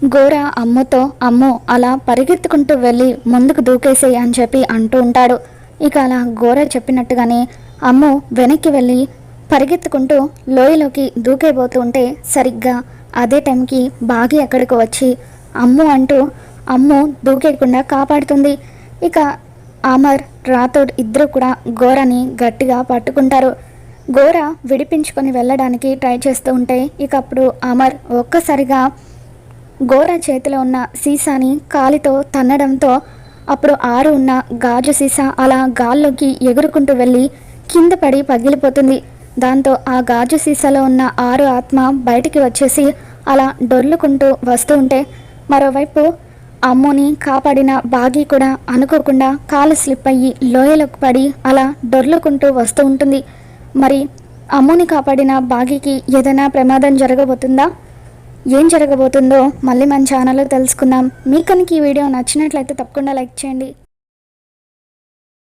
గోర అమ్ముతో అమ్ము అలా పరిగెత్తుకుంటూ వెళ్ళి ముందుకు దూకేసేయి అని చెప్పి అంటూ ఉంటాడు. ఇక అలా గోర చెప్పినట్టుగానే అమ్ము వెనక్కి వెళ్ళి పరిగెత్తుకుంటూ లోయలోకి దూకేబోతూ ఉంటే సరిగ్గా అదే టైంకి బాగి అక్కడికి వచ్చి అమ్ము అంటూ అమ్ము దూకేయకుండా కాపాడుతుంది. ఇక అమర్ రాథోడ్ ఇద్దరు కూడా గోరని గట్టిగా పట్టుకుంటారు. గోర విడిపించుకొని వెళ్ళడానికి ట్రై చేస్తూ ఉంటే ఇక అప్పుడు అమర్ ఒక్కసారిగా గోర చేతిలో ఉన్న సీసాని కాలితో తన్నడంతో అప్పుడు ఆరు ఉన్న గాజు సీసా అలా గాల్లోకి ఎగురుకుంటూ వెళ్ళి కింద పడి పగిలిపోతుంది. దాంతో ఆ గాజు సీసాలో ఉన్న ఆరు ఆత్మ బయటికి వచ్చేసి అలా డొర్లుకుంటూ వస్తూ ఉంటే మరోవైపు అమ్ముని కాపాడిన బాగి కూడా అనుకోకుండా కాలు స్లిప్ అయ్యి లోయలోకి పడి అలా డొర్లుకుంటూ వస్తూ ఉంటుంది. మరి అమ్ముని కాపాడిన బాగికి ఏదైనా ప్రమాదం జరగబోతుందా? ఏం జరగబోతుందో మళ్ళీ మన ఛానల్లో తెలుసుకుందాం. మీకు కనుక ఈ వీడియో నచ్చినట్లయితే తప్పకుండా లైక్ చేయండి.